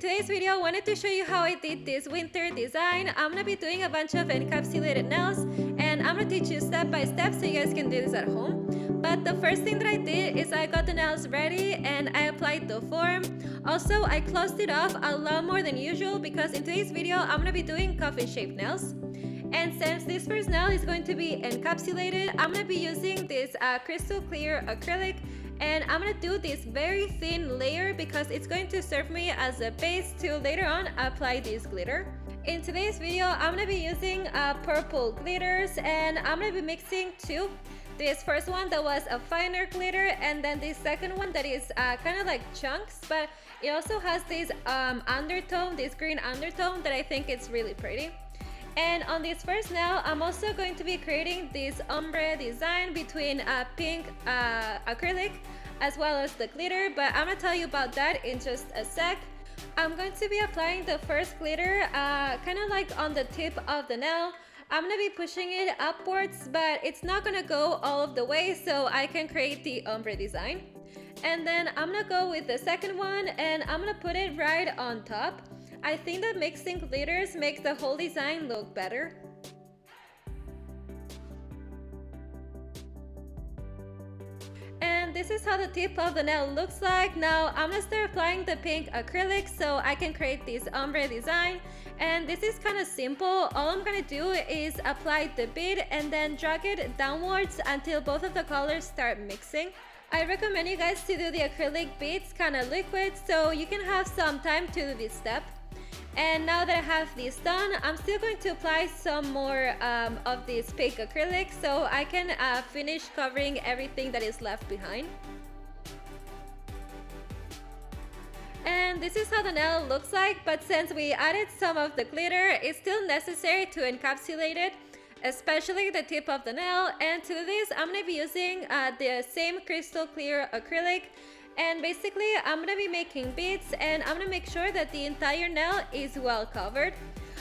today's video, I wanted to show you how I did this winter design. I'm gonna be doing a bunch of encapsulated nails, and I'm gonna teach you step by step so you guys can do this at home. But the first thing that I did is I got the nails ready and I applied the form. Also, I closed it off a lot more than usual because in today's video, I'm gonna be doing coffin shaped nails. And since this first nail is going to be encapsulated, I'm gonna be using this crystal clear acrylic, and I'm gonna do this very thin layer because it's going to serve me as a base to later on apply this glitter. In today's video, I'm gonna be using purple glitters, and I'm gonna be mixing two. This first one that was a finer glitter, and then this second one that is kind of like chunks, but it also has this undertone, this green undertone that I think it's really pretty. And on this first nail, I'm also going to be creating this ombre design between pink acrylic as well as the glitter, but I'm gonna tell you about that in just a sec. I'm going to be applying the first glitter kind of like on the tip of the nail. I'm gonna be pushing it upwards, but it's not gonna go all of the way so I can create the ombre design. And then I'm gonna go with the second one and I'm gonna put it right on top. I think that mixing glitters makes the whole design look better. And this is how the tip of the nail looks like. Now I'm gonna start applying the pink acrylic so I can create this ombre design. And this is kind of simple. All I'm gonna do is apply the bead and then drag it downwards until both of the colors start mixing. I recommend you guys to do the acrylic beads kind of liquid so you can have some time to do this step. And now that I have this done, I'm still going to apply some more of this pink acrylic so I can finish covering everything that is left behind. And this is how the nail looks like, but since we added some of the glitter, it's still necessary to encapsulate it, especially the tip of the nail. And to do this, I'm going to be using the same crystal clear acrylic. And basically, I'm going to be making beads and I'm going to make sure that the entire nail is well covered.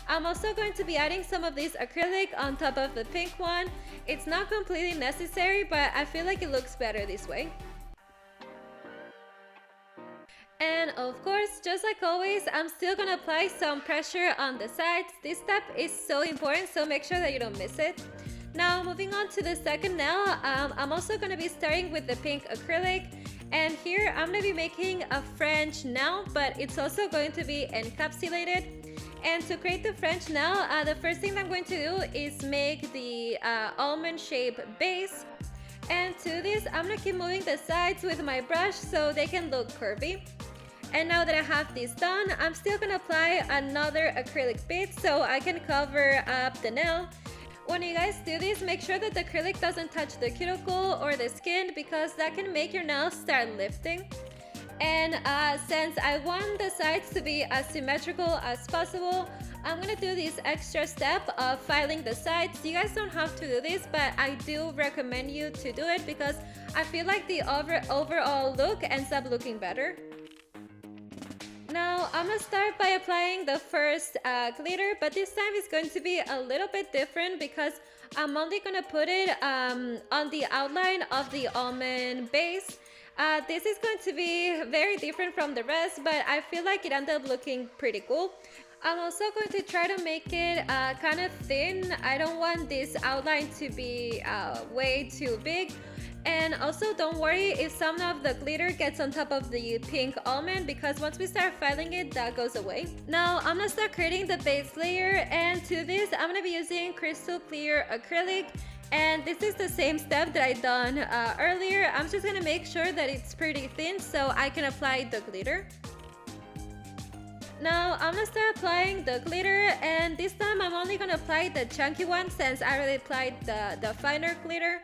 I'm also going to be adding some of this acrylic on top of the pink one. It's not completely necessary, but I feel like it looks better this way. And of course, just like always, I'm still going to apply some pressure on the sides. This step is so important, so make sure that you don't miss it. Now, moving on to the second nail, I'm also going to be starting with the pink acrylic. And here I'm going to be making a French nail, but it's also going to be encapsulated. And to create the French nail, the first thing I'm going to do is make the almond shape base. And to this, I'm going to keep moving the sides with my brush so they can look curvy. And now that I have this done, I'm still going to apply another acrylic bead so I can cover up the nail. When you guys do this, make sure that the acrylic doesn't touch the cuticle or the skin because that can make your nails start lifting. And since I want the sides to be as symmetrical as possible, I'm going to do this extra step of filing the sides. You guys don't have to do this, but I do recommend you to do it because I feel like the overall look ends up looking better. Now I'm going to start by applying the first glitter, but this time it's going to be a little bit different because I'm only going to put it on the outline of the almond base. This is going to be very different from the rest, but I feel like it ended up looking pretty cool. I'm also going to try to make it kind of thin. I don't want this outline to be way too big. And also don't worry if some of the glitter gets on top of the pink almond because once we start filing it, that goes away. Now I'm gonna start creating the base layer, and to this I'm gonna be using crystal clear acrylic, and this is the same step that I done earlier. I'm just gonna make sure that it's pretty thin so I can apply the glitter. Now I'm gonna start applying the glitter, and this time I'm only gonna apply the chunky one since I already applied the finer glitter.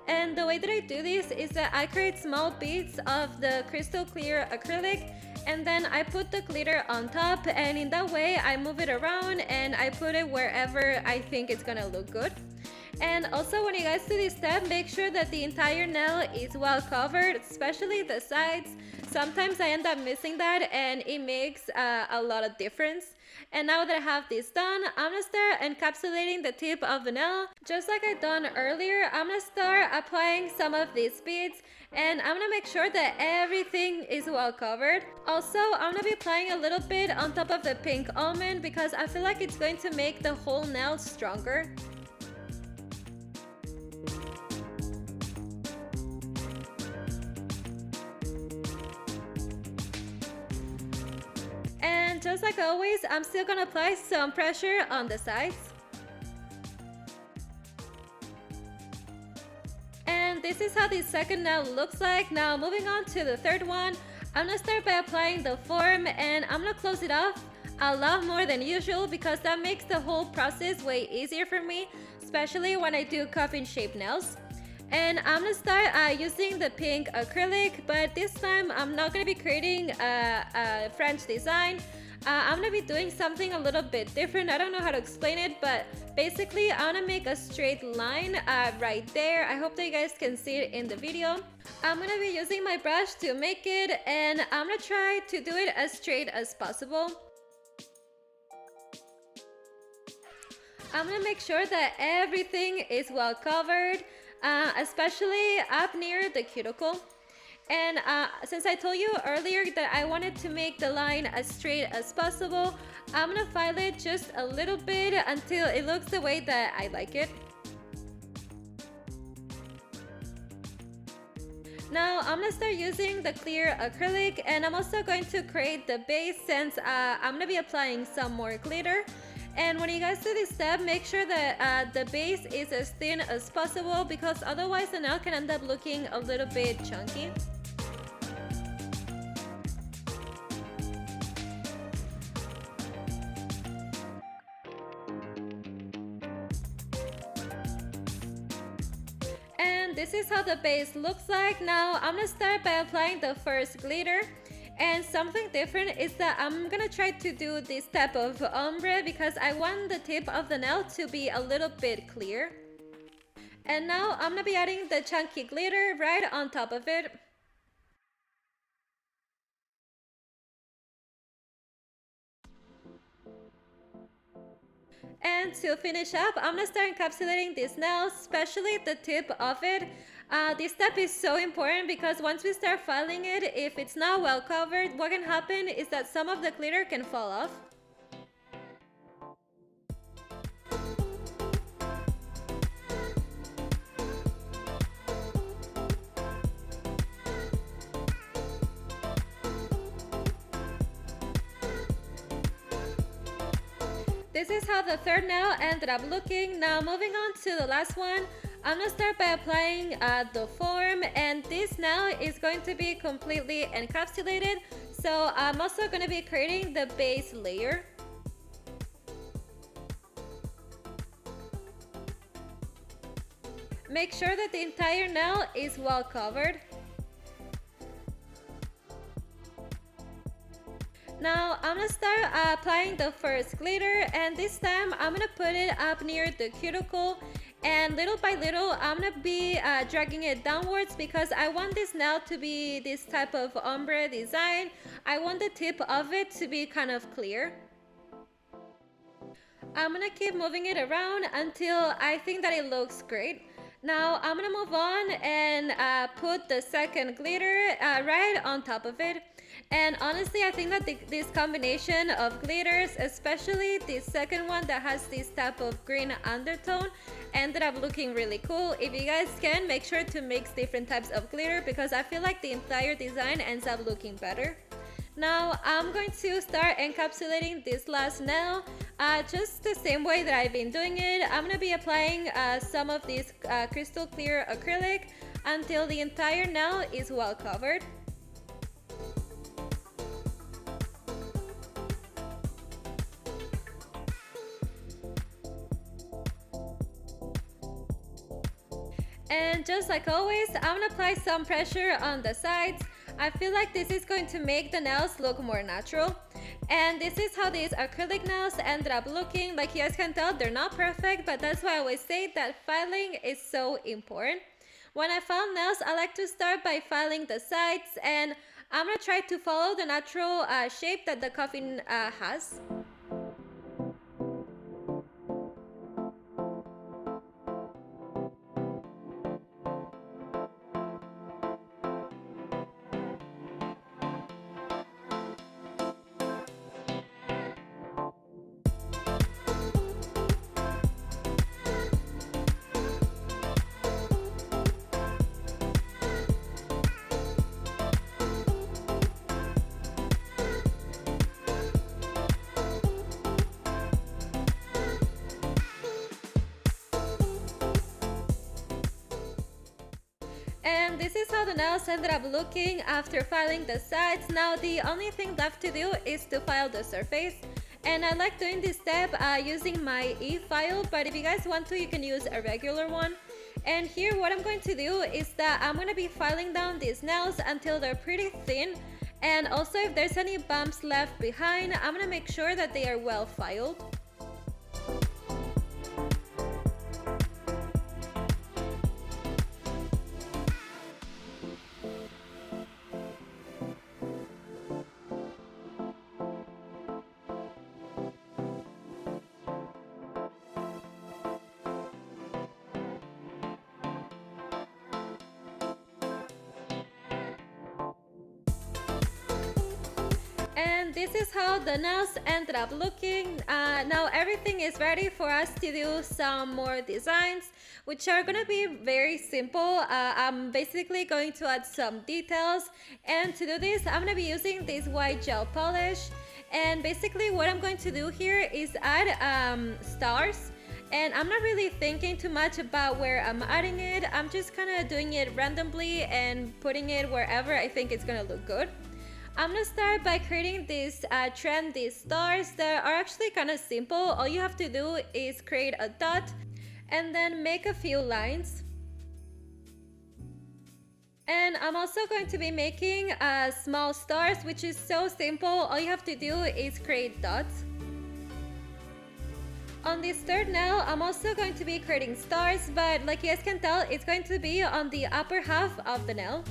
And the way that I do this is that I create small beads of the crystal clear acrylic and then I put the glitter on top, and in that way I move it around and I put it wherever I think it's gonna look good. And also when you guys do this step, make sure that the entire nail is well covered, especially the sides. Sometimes I end up missing that and it makes a lot of difference. And now that I have this done, I'm gonna start encapsulating the tip of the nail. Just like I done earlier, I'm gonna start applying some of these beads, and I'm gonna make sure that everything is well covered. Also, I'm gonna be applying a little bit on top of the pink almond because I feel like it's going to make the whole nail stronger. And just like always, I'm still gonna apply some pressure on the sides. And this is how the second nail looks like. Now moving on to the third one, I'm gonna start by applying the form, and I'm gonna close it off a lot more than usual because that makes the whole process way easier for me, especially when I do coffin shaped nails. And I'm gonna start using the pink acrylic, but this time I'm not gonna be creating a French design. I'm gonna be doing something a little bit different. I don't know how to explain it, but basically I'm gonna make a straight line right there. I hope that you guys can see it in the video. I'm gonna be using my brush to make it, and I'm gonna try to do it as straight as possible. I'm gonna make sure that everything is well covered, especially up near the cuticle. And since I told you earlier that I wanted to make the line as straight as possible, I'm gonna file it just a little bit until it looks the way that I like it. Now I'm gonna start using the clear acrylic, and I'm also going to create the base since I'm gonna be applying some more glitter. And when you guys do this step, make sure that the base is as thin as possible because otherwise the nail can end up looking a little bit chunky. And this is how the base looks like. Now I'm gonna start by applying the first glitter. And something different is that I'm gonna try to do this type of ombre because I want the tip of the nail to be a little bit clear. And now I'm gonna be adding the chunky glitter right on top of it. And to finish up, I'm gonna start encapsulating this nail, especially the tip of it. This step is so important because once we start filing it, if it's not well covered, what can happen is that some of the glitter can fall off. This is how the third nail ended up looking. Now moving on to the last one, I'm gonna start by applying the form, and this nail is going to be completely encapsulated. So I'm also gonna be creating the base layer. Make sure that the entire nail is well covered. Now I'm gonna start applying the first glitter, and this time I'm gonna put it up near the cuticle, and little by little I'm gonna be dragging it downwards because I want this nail to be this type of ombre design. I want the tip of it to be kind of clear. I'm gonna keep moving it around until I think that it looks great. Now I'm gonna move on and put the second glitter right on top of it. And honestly, I think that this combination of glitters, especially the second one that has this type of green undertone, ended up looking really cool. If you guys can, make sure to mix different types of glitter because I feel like the entire design ends up looking better. Now I'm going to start encapsulating this last nail just the same way that I've been doing it. I'm going to be applying some of this crystal clear acrylic until the entire nail is well covered. And just like always, I'm gonna apply some pressure on the sides. I feel like this is going to make the nails look more natural. And this is how these acrylic nails ended up looking. Like you guys can tell, they're not perfect, but that's why I always say that filing is so important. When I file nails, I like to start by filing the sides, and I'm gonna try to follow the natural shape that the coffin has. And this is how the nails ended up looking after filing the sides. Now the only thing left to do is to file the surface. And I like doing this step using my e-file, but if you guys want to, you can use a regular one. And here what I'm going to do is that I'm going to be filing down these nails until they're pretty thin. And also if there's any bumps left behind, I'm going to make sure that they are well filed. And this is how the nails ended up looking. Now everything is ready for us to do some more designs, which are gonna be very simple. I'm basically going to add some details, and to do this I'm gonna be using this white gel polish. And basically what I'm going to do here is add stars. And I'm not really thinking too much about where I'm adding it. I'm just kind of doing it randomly and putting it wherever I think it's gonna look good. I'm gonna start by creating these trendy stars that are actually kind of simple. All you have to do is create a dot and then make a few lines. And I'm also going to be making small stars, which is so simple. All you have to do is create dots. On this third nail, I'm also going to be creating stars, but like you guys can tell, it's going to be on the upper half of the nail.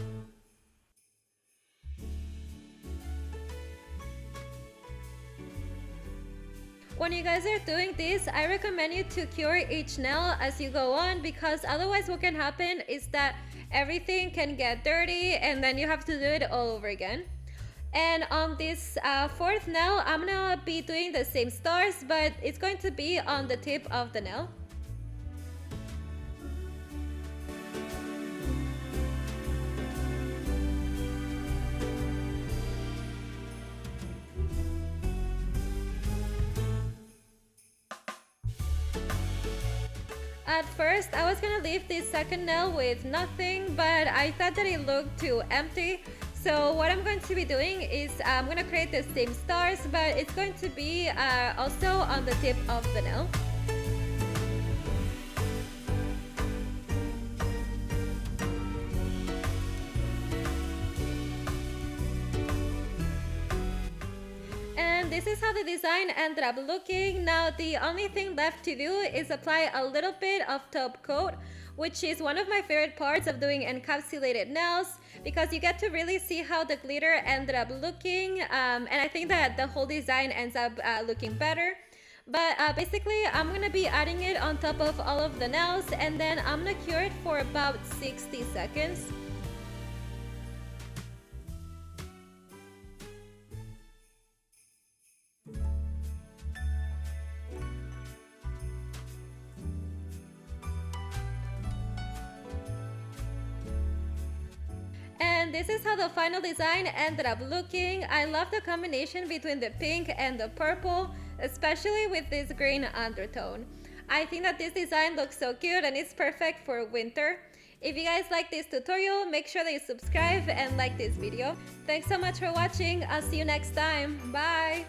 When you guys are doing this, I recommend you to cure each nail as you go on, because otherwise what can happen is that everything can get dirty and then you have to do it all over again. And on this fourth nail, I'm gonna be doing the same stars, but it's going to be on the tip of the nail. At first, I was gonna leave this second nail with nothing, but I thought that it looked too empty. So what I'm going to be doing is I'm gonna create the same stars, but it's going to be also on the tip of the nail. And this is how the design ended up looking. Now the only thing left to do is apply a little bit of top coat, which is one of my favorite parts of doing encapsulated nails, because you get to really see how the glitter ended up looking, and I think that the whole design ends up looking better. But basically I'm gonna be adding it on top of all of the nails, and then I'm gonna cure it for about 60 seconds. And this is how the final design ended up looking. I love the combination between the pink and the purple, especially with this green undertone. I think that this design looks so cute and it's perfect for winter. If you guys like this tutorial, make sure that you subscribe and like this video. Thanks so much for watching. I'll see you next time. Bye!